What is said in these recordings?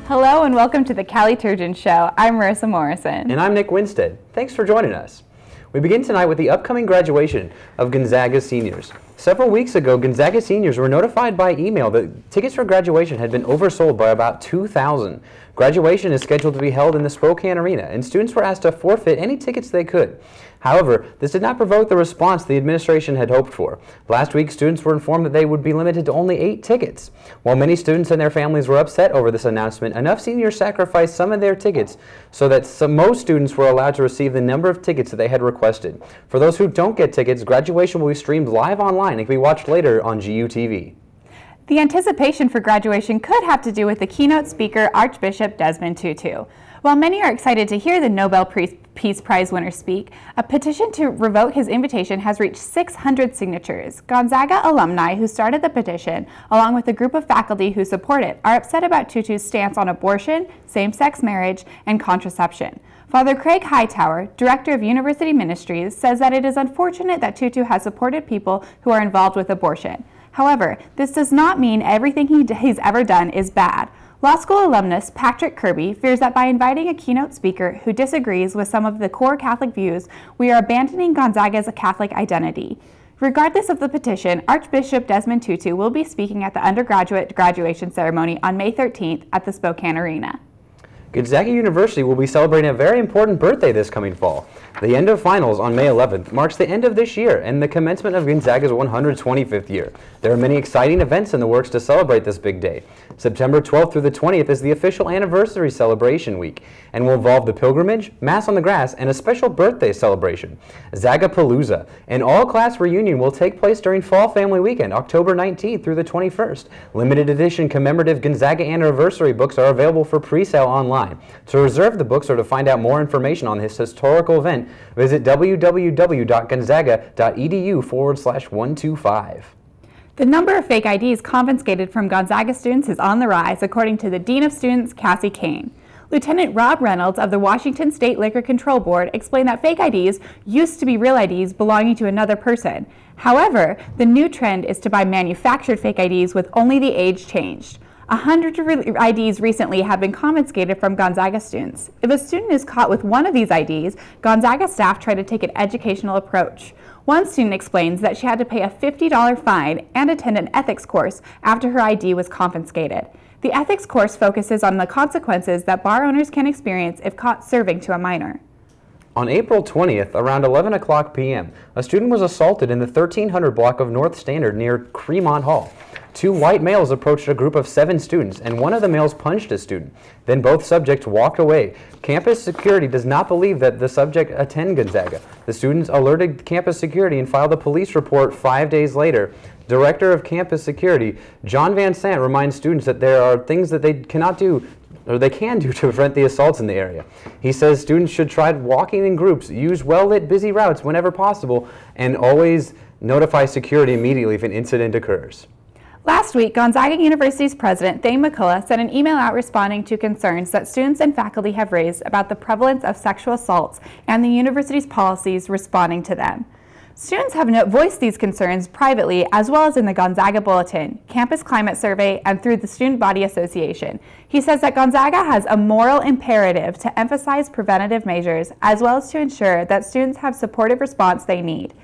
Hello and welcome to the Cali Turgeon Show. I'm Marissa Morrison. And I'm Nick Winstead. Thanks for joining us. We begin tonight with the upcoming graduation of Gonzaga seniors. Several weeks ago, Gonzaga seniors were notified by email that tickets for graduation had been oversold by about 2,000. Graduation is scheduled to be held in the Spokane Arena, and students were asked to forfeit any tickets they could. However, this did not provoke the response the administration had hoped for. Last week, students were informed that they would be limited to only 8 tickets. While many students and their families were upset over this announcement, enough seniors sacrificed some of their tickets so that most students were allowed to receive the number of tickets that they had requested. For those who don't get tickets, graduation will be streamed live online and can be watched later on GUTV. The anticipation for graduation could have to do with the keynote speaker, Archbishop Desmond Tutu. While many are excited to hear the Nobel Peace Prize winner speak, a petition to revoke his invitation has reached 600 signatures. Gonzaga alumni who started the petition, along with a group of faculty who support it, are upset about Tutu's stance on abortion, same-sex marriage, and contraception. Father Craig Hightower, director of University Ministries, says that it is unfortunate that Tutu has supported people who are involved with abortion. However, this does not mean everything he's ever done is bad. Law school alumnus Patrick Kirby fears that by inviting a keynote speaker who disagrees with some of the core Catholic views, we are abandoning Gonzaga's Catholic identity. Regardless of the petition, Archbishop Desmond Tutu will be speaking at the undergraduate graduation ceremony on May 13th at the Spokane Arena. Gonzaga University will be celebrating a very important birthday this coming fall. The end of finals on May 11th marks the end of this year and the commencement of Gonzaga's 125th year. There are many exciting events in the works to celebrate this big day. September 12th through the 20th is the official anniversary celebration week and will involve the pilgrimage, Mass on the Grass, and a special birthday celebration. Zagapalooza, an all-class reunion, will take place during Fall Family Weekend, October 19th through the 21st. Limited edition commemorative Gonzaga anniversary books are available for pre-sale online. To reserve the books or to find out more information on this historical event, visit www.gonzaga.edu/125. The number of fake IDs confiscated from Gonzaga students is on the rise, according to the Dean of Students, Cassie Kane. Lieutenant Rob Reynolds of the Washington State Liquor Control Board explained that fake IDs used to be real IDs belonging to another person. However, the new trend is to buy manufactured fake IDs with only the age changed. 100 IDs recently have been confiscated from Gonzaga students. If a student is caught with one of these IDs, Gonzaga staff try to take an educational approach. One student explains that she had to pay a $50 fine and attend an ethics course after her ID was confiscated. The ethics course focuses on the consequences that bar owners can experience if caught serving to a minor. On April 20th, around 11 p.m., a student was assaulted in the 1300 block of North Standard near Cremont Hall. 2 white males approached a group of 7 students, and one of the males punched a student. Then both subjects walked away. Campus security does not believe that the subject attend Gonzaga. The students alerted campus security and filed a police report 5 days later. Director of Campus Security, John Van Sant, reminds students that there are things that they cannot do or they can do to prevent the assaults in the area. He says students should try walking in groups, use well-lit busy routes whenever possible, and always notify security immediately if an incident occurs. Last week, Gonzaga University's president, Thane McCullough, sent an email out responding to concerns that students and faculty have raised about the prevalence of sexual assaults and the university's policies responding to them. Students have voiced these concerns privately as well as in the Gonzaga Bulletin, Campus Climate Survey, and through the Student Body Association. He says that Gonzaga has a moral imperative to emphasize preventative measures as well as to ensure that students have supportive response they need.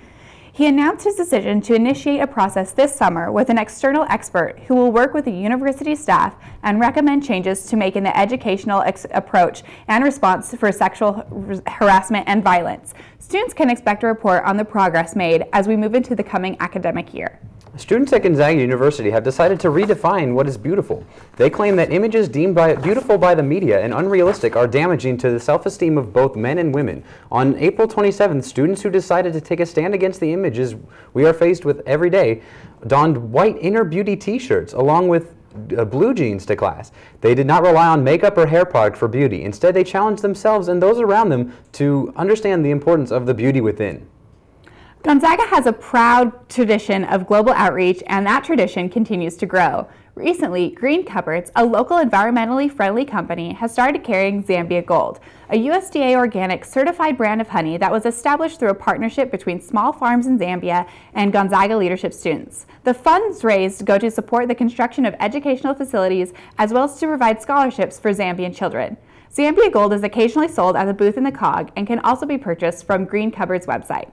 He announced his decision to initiate a process this summer with an external expert who will work with the university staff and recommend changes to make in the educational approach and response for sexual harassment and violence. Students can expect a report on the progress made as we move into the coming academic year. Students at Gonzaga University have decided to redefine what is beautiful. They claim that images deemed beautiful by the media and unrealistic are damaging to the self-esteem of both men and women. On April 27th, students who decided to take a stand against the images we are faced with every day donned white inner beauty t-shirts along with blue jeans to class. They did not rely on makeup or hair product for beauty. Instead, they challenged themselves and those around them to understand the importance of the beauty within. Gonzaga has a proud tradition of global outreach, and that tradition continues to grow. Recently, Green Cupboards, a local environmentally friendly company, has started carrying Zambia Gold, a USDA organic certified brand of honey that was established through a partnership between small farms in Zambia and Gonzaga leadership students. The funds raised go to support the construction of educational facilities as well as to provide scholarships for Zambian children. Zambia Gold is occasionally sold at a booth in the COG and can also be purchased from Green Cupboard's website.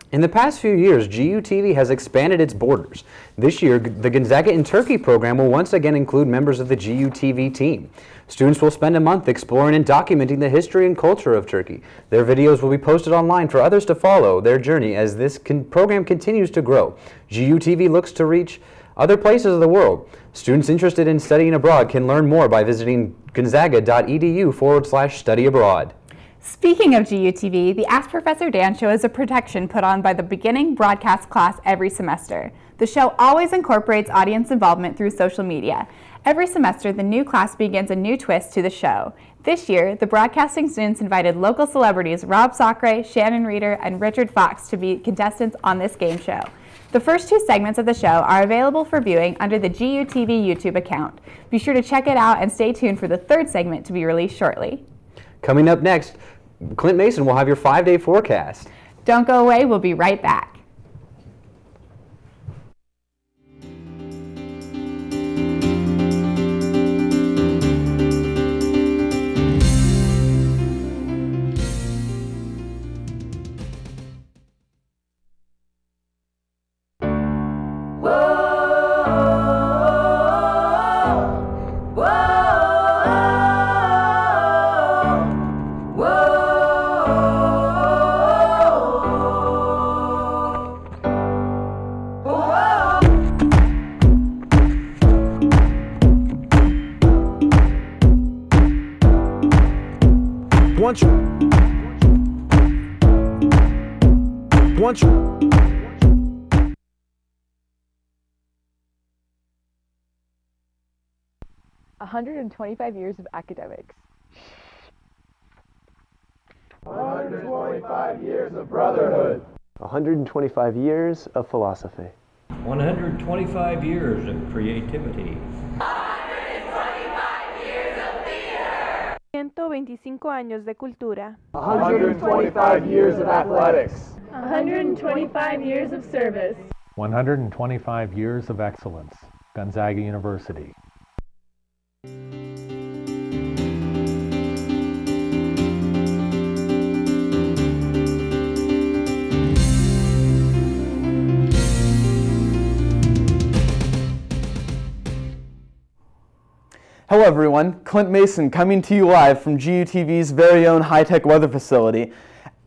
In the past few years, GUTV has expanded its borders. This year, the Gonzaga in Turkey program will once again include members of the GUTV team. Students will spend a month exploring and documenting the history and culture of Turkey. Their videos will be posted online for others to follow their journey as this program continues to grow. GUTV looks to reach other places of the world. Students interested in studying abroad can learn more by visiting gonzaga.edu/study abroad. Speaking of GUTV, the Ask Professor Dan show is a production put on by the beginning broadcast class every semester. The show always incorporates audience involvement through social media. Every semester, the new class begins a new twist to the show. This year, the broadcasting students invited local celebrities Rob Sacre, Shannon Reeder, and Richard Fox to be contestants on this game show. The first two segments of the show are available for viewing under the GUTV YouTube account. Be sure to check it out and stay tuned for the third segment to be released shortly. Coming up next, Clint Mason will have your 5-day forecast. Don't go away, we'll be right back. Once 125 years of academics. 125 years of brotherhood. 125 years of philosophy. 125 years of creativity. 125 years of theater. 125 años de cultura. 125 years of athletics. 125 years of service. 125 years of excellence. Gonzaga University. Hello everyone, Clint Mason coming to you live from GUTV's very own high-tech weather facility.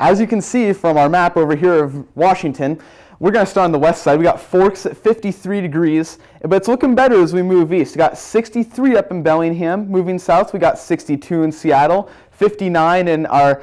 As you can see from our map over here of Washington, we're going to start on the west side. We got Forks at 53 degrees, but it's looking better as we move east. We got 63 up in Bellingham. Moving south, we got 62 in Seattle, 59 in our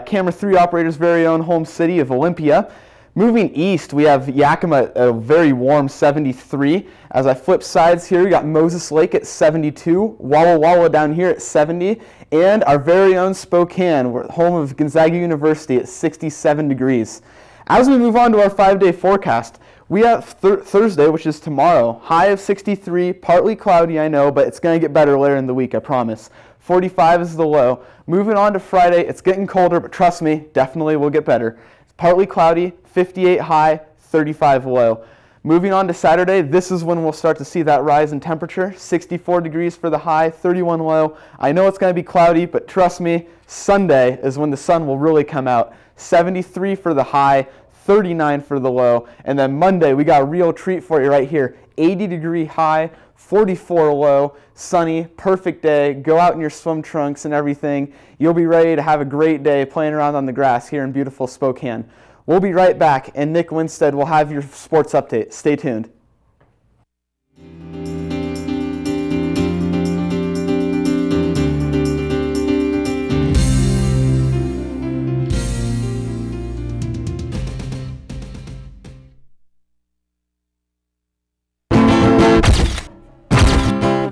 camera 3 operator's very own home city of Olympia. Moving east, we have Yakima at a very warm 73. As I flip sides here, we got Moses Lake at 72, Walla Walla down here at 70, and our very own Spokane, home of Gonzaga University, at 67 degrees. As we move on to our 5-day forecast, we have Thursday, which is tomorrow, high of 63, partly cloudy, I know, but it's going to get better later in the week, I promise. 45 is the low. Moving on to Friday, it's getting colder, but trust me, definitely will get better. It's partly cloudy, 58 high, 35 low. Moving on to Saturday, this is when we'll start to see that rise in temperature. 64 degrees for the high, 31 low. I know it's going to be cloudy, but trust me, Sunday is when the sun will really come out. 73 for the high, 39 for the low. And then Monday, we got a real treat for you right here. 80-degree high, 44 low, sunny, perfect day. Go out in your swim trunks and everything. You'll be ready to have a great day playing around on the grass here in beautiful Spokane. We'll be right back, and Nick Winstead will have your sports update. Stay tuned.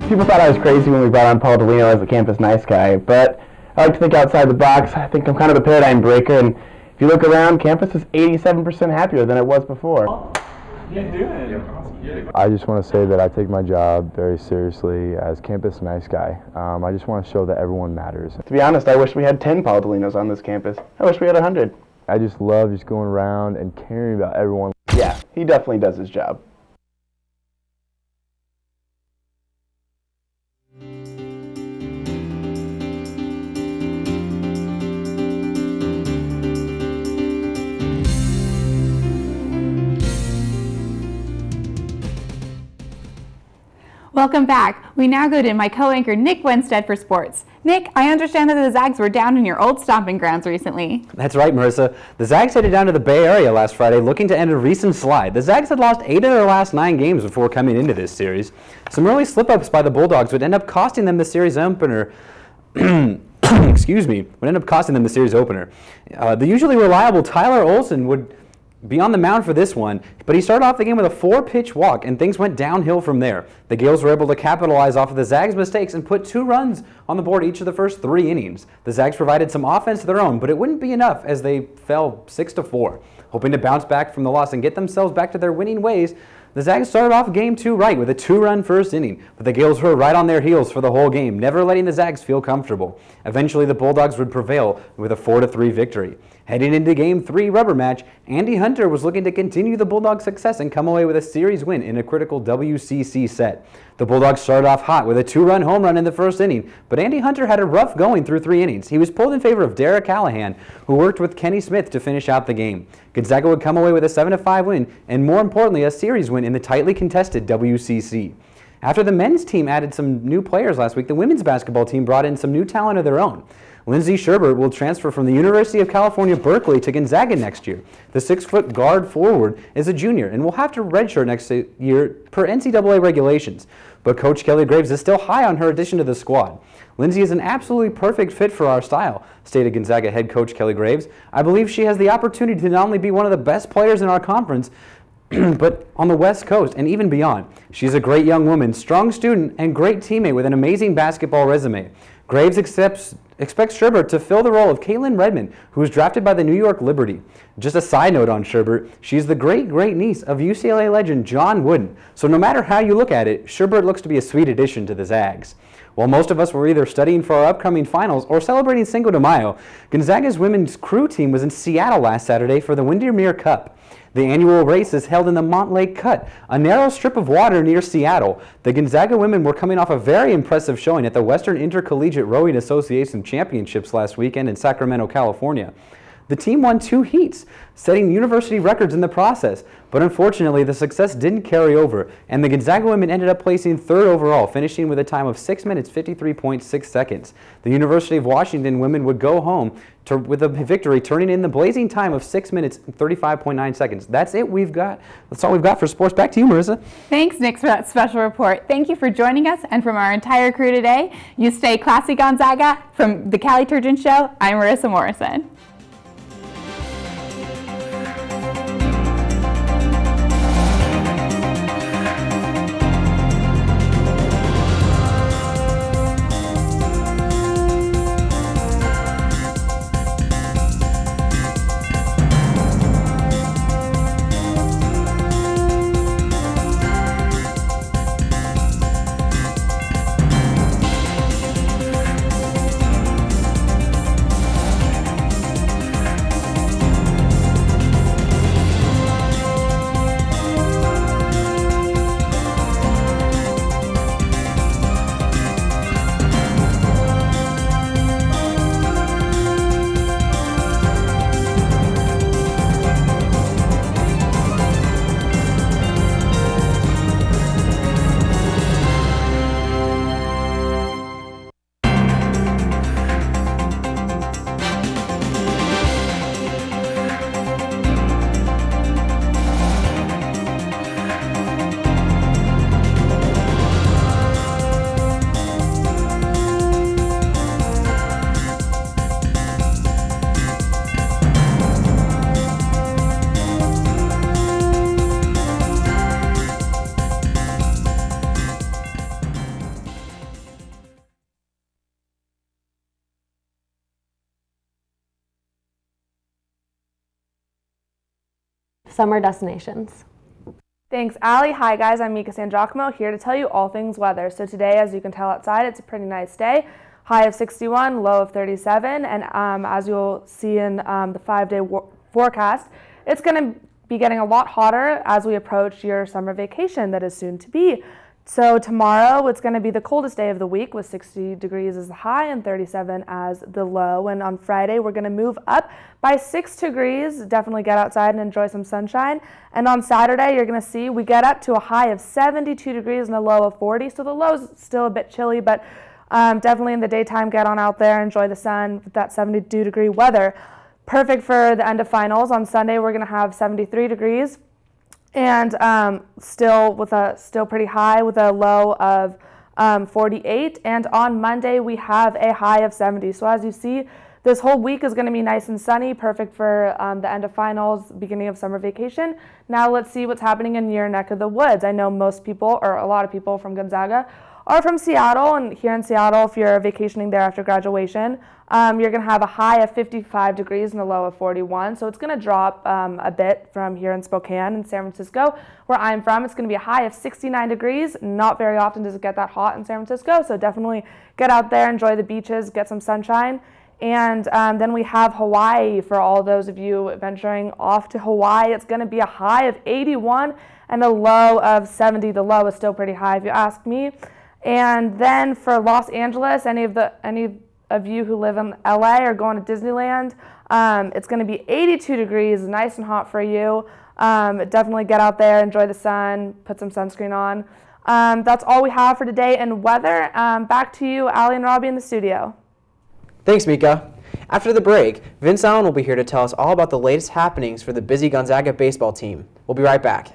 People thought I was crazy when we brought on Paul Delino as the campus nice guy, but I like to think outside the box. I think I'm kind of the paradigm breaker, and if you look around, campus is 87% happier than it was before. I just want to say that I take my job very seriously as campus nice guy. I just want to show that everyone matters. To be honest, I wish we had 10 Paladolinos on this campus. I wish we had 100. I just love just going around and caring about everyone. Yeah, he definitely does his job. Welcome back. We now go to my co-anchor Nick Winstead for sports. Nick, I understand that the Zags were down in your old stomping grounds recently. That's right, Marissa. The Zags headed down to the Bay Area last Friday looking to end a recent slide. The Zags had lost 8 of their last 9 games before coming into this series. Some early slip-ups by the Bulldogs would end up costing them the series opener. Excuse me, would end up costing them the series opener. The usually reliable Tyler Olson would be on the mound for this one, but he started off the game with a 4-pitch walk, and things went downhill from there. The Gales were able to capitalize off of the Zags' mistakes and put 2 runs on the board each of the first 3 innings. The Zags provided some offense of their own, but it wouldn't be enough as they fell 6-4. Hoping to bounce back from the loss and get themselves back to their winning ways, the Zags started off game 2 right with a 2-run first inning, but the Gales were right on their heels for the whole game, never letting the Zags feel comfortable. Eventually, the Bulldogs would prevail with a 4-3 victory. Heading into Game 3 rubber match, Andy Hunter was looking to continue the Bulldogs' success and come away with a series win in a critical WCC set. The Bulldogs started off hot with a 2-run home run in the first inning, but Andy Hunter had a rough going through 3 innings. He was pulled in favor of Derek Callahan, who worked with Kenny Smith to finish out the game. Gonzaga would come away with a 7-5 win, and more importantly, a series win in the tightly contested WCC. After the men's team added some new players last week, the women's basketball team brought in some new talent of their own. Lindsay Sherbert will transfer from the University of California, Berkeley to Gonzaga next year. The 6-foot guard forward is a junior and will have to redshirt next year per NCAA regulations. But Coach Kelly Graves is still high on her addition to the squad. Lindsay is an absolutely perfect fit for our style, stated Gonzaga head coach Kelly Graves. I believe she has the opportunity to not only be one of the best players in our conference, but on the West Coast and even beyond. She's a great young woman, strong student, and great teammate with an amazing basketball resume. Graves expects Sherbert to fill the role of Caitlin Redmond, who was drafted by the New York Liberty. Just a side note on Sherbert, she's the great-great-niece of UCLA legend John Wooden. So no matter how you look at it, Sherbert looks to be a sweet addition to the Zags. While most of us were either studying for our upcoming finals or celebrating Cinco de Mayo, Gonzaga's women's crew team was in Seattle last Saturday for the Windermere Cup. The annual race is held in the Montlake Cut, a narrow strip of water near Seattle. The Gonzaga women were coming off a very impressive showing at the Western Intercollegiate Rowing Association Championships last weekend in Sacramento, California. The team won 2 heats, setting university records in the process, but unfortunately the success didn't carry over, and the Gonzaga women ended up placing 3rd overall, finishing with a time of 6 minutes 53.6 seconds. The University of Washington women would go home with a victory, turning in the blazing time of 6 minutes 35.9 seconds. That's it. That's all we've got for sports. Back to you, Marissa. Thanks, Nick, for that special report. Thank you for joining us, and from our entire crew today, you stay classy, Gonzaga. From the Cali Turgeon Show, I'm Marissa Morrison. Summer destinations. Thanks, Allie. Hi, guys. I'm Mika Sangiacomo here to tell you all things weather. So today, as you can tell outside, it's a pretty nice day. High of 61, low of 37, and as you'll see in the 5-day forecast, it's going to be getting a lot hotter as we approach your summer vacation that is soon to be. So tomorrow, it's going to be the coldest day of the week with 60 degrees as the high and 37 as the low. And on Friday, we're going to move up by 6 degrees. Definitely get outside and enjoy some sunshine. And on Saturday, you're going to see we get up to a high of 72 degrees and a low of 40. So the low's still a bit chilly, but definitely in the daytime, get on out there, enjoy the sun with that 72-degree weather. Perfect for the end of finals. On Sunday, we're going to have 73 degrees. And still pretty high with a low of 48. And on Monday, we have a high of 70. So as you see, this whole week is going to be nice and sunny, perfect for the end of finals, beginning of summer vacation. Now let's see what's happening in your neck of the woods. I know most people, or a lot of people from Gonzaga, are from Seattle. And here in Seattle, if you're vacationing there after graduation, you're going to have a high of 55 degrees and a low of 41. So it's going to drop a bit from here in Spokane and San Francisco, where I'm from. It's going to be a high of 69 degrees. Not very often does it get that hot in San Francisco. So definitely get out there, enjoy the beaches, get some sunshine. And then we have Hawaii for all those of you venturing off to Hawaii. It's going to be a high of 81 and a low of 70. The low is still pretty high if you ask me. And then for Los Angeles, any of you who live in LA or going to Disneyland, it's going to be 82 degrees, nice and hot for you. Definitely get out there, enjoy the sun, put some sunscreen on. That's all we have for today in weather. Back to you, Allie and Robbie in the studio. Thanks, Mika. After the break, Vince Allen will be here to tell us all about the latest happenings for the busy Gonzaga baseball team. We'll be right back.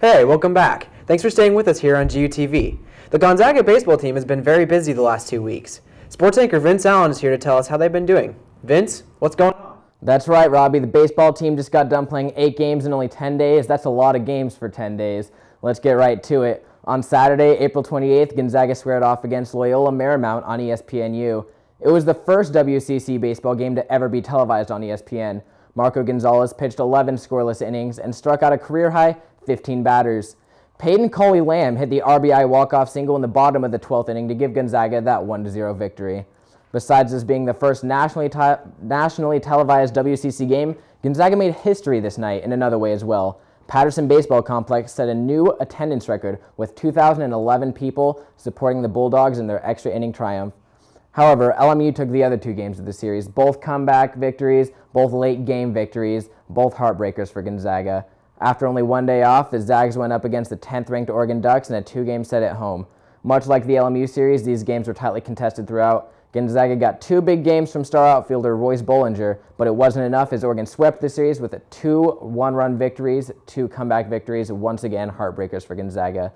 Hey, welcome back. Thanks for staying with us here on GUTV. The Gonzaga baseball team has been very busy the last 2 weeks. Sports anchor Vince Allen is here to tell us how they've been doing. Vince, what's going on? That's right, Robbie. The baseball team just got done playing 8 games in only 10 days. That's a lot of games for 10 days. Let's get right to it. On Saturday, April 28th, Gonzaga squared off against Loyola Marymount on ESPNU. It was the first WCC baseball game to ever be televised on ESPN. Marco Gonzalez pitched 11 scoreless innings and struck out a career-high 15 batters. Peyton Coley-Lamb hit the RBI walk-off single in the bottom of the 12th inning to give Gonzaga that 1-0 victory. Besides this being the first nationally televised WCC game, Gonzaga made history this night in another way as well. Patterson Baseball Complex set a new attendance record with 2,011 people supporting the Bulldogs in their extra inning triumph. However, LMU took the other 2 games of the series, both comeback victories, both late game victories, both heartbreakers for Gonzaga. After only 1 day off, the Zags went up against the 10th-ranked Oregon Ducks in a 2-game set at home. Much like the LMU series, these games were tightly contested throughout. Gonzaga got 2 big games from star outfielder Royce Bollinger, but it wasn't enough as Oregon swept the series with 2 one-run victories, 2 comeback victories, once again heartbreakers for Gonzaga.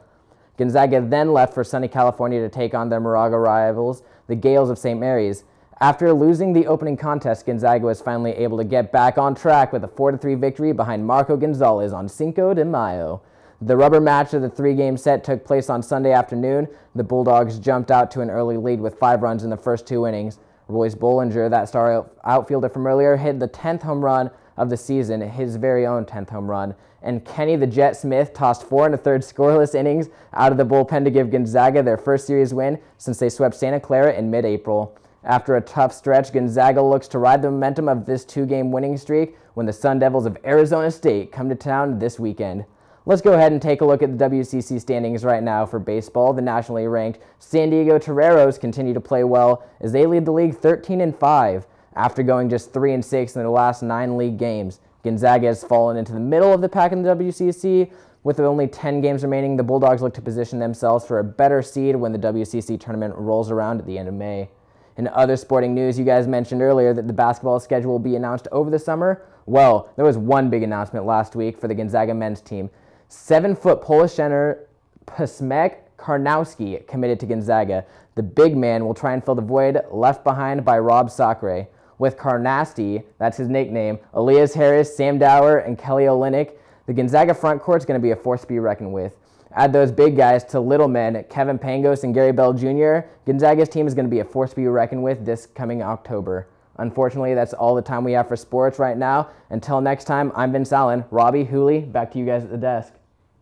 Gonzaga then left for sunny California to take on their Moraga rivals, the Gales of St. Mary's. After losing the opening contest, Gonzaga was finally able to get back on track with a 4-3 victory behind Marco Gonzalez on Cinco de Mayo. The rubber match of the 3-game set took place on Sunday afternoon. The Bulldogs jumped out to an early lead with 5 runs in the first 2 innings. Royce Bollinger, that star outfielder from earlier, hit the 10th home run of the season, his very own 10th home run. And Kenny the Jet Smith tossed 4 1/3 scoreless innings out of the bullpen to give Gonzaga their first series win since they swept Santa Clara in mid-April. After a tough stretch, Gonzaga looks to ride the momentum of this 2-game winning streak when the Sun Devils of Arizona State come to town this weekend. Let's go ahead and take a look at the WCC standings right now for baseball. The nationally ranked San Diego Toreros continue to play well as they lead the league 13-5 after going just 3-6 in their last 9 league games. Gonzaga has fallen into the middle of the pack in the WCC. With only 10 games remaining, the Bulldogs look to position themselves for a better seed when the WCC tournament rolls around at the end of May. In other sporting news, you guys mentioned earlier that the basketball schedule will be announced over the summer. Well, there was one big announcement last week for the Gonzaga men's team. 7-foot Polish center Przemek Karnowski committed to Gonzaga. The big man will try and fill the void left behind by Rob Sacre. With Karnowski, that's his nickname, Elias Harris, Sam Dower, and Kelly Olynyk, the Gonzaga front court is going to be a force to be reckoned with. Add those big guys to little men, Kevin Pangos and Gary Bell Jr., Gonzaga's team is going to be a force to be reckoned with this coming October. Unfortunately, that's all the time we have for sports right now. Until next time, I'm Vince Allen. Robbie, Hooley, back to you guys at the desk.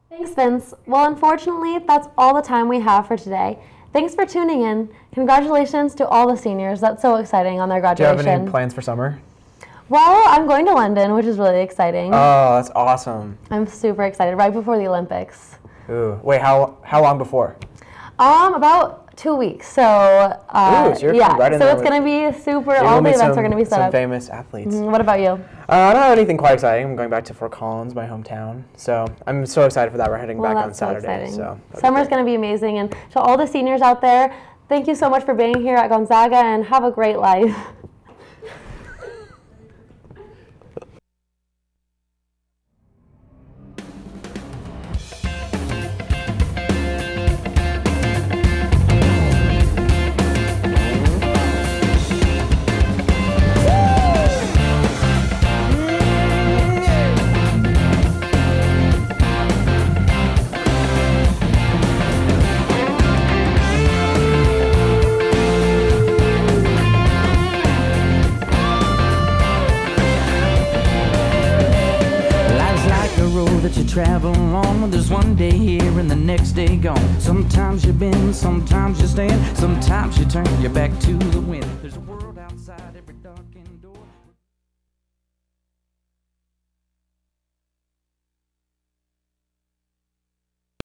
Thanks, Vince. Well, unfortunately, that's all the time we have for today. Thanks for tuning in. Congratulations to all the seniors. That's so exciting on their graduation. Do you have any plans for summer? Well, I'm going to London, which is really exciting. Oh, that's awesome. I'm super excited, right before the Olympics. Ooh. Wait, how long before? About 2 weeks. So, Ooh, so you're yeah, right in so there it's going to be super, so all the events are going to be set up. Some famous athletes. What about you? I don't have anything quite exciting. I'm going back to Fort Collins, my hometown. So I'm so excited for that. We're heading back on Saturday. So summer's going to be amazing. And to all the seniors out there, thank you so much for being here at Gonzaga and have a great life. that you travel on. There's one day here and the next day gone. Sometimes you bend, sometimes you stand, sometimes you turn your back to the wind. There's a world outside every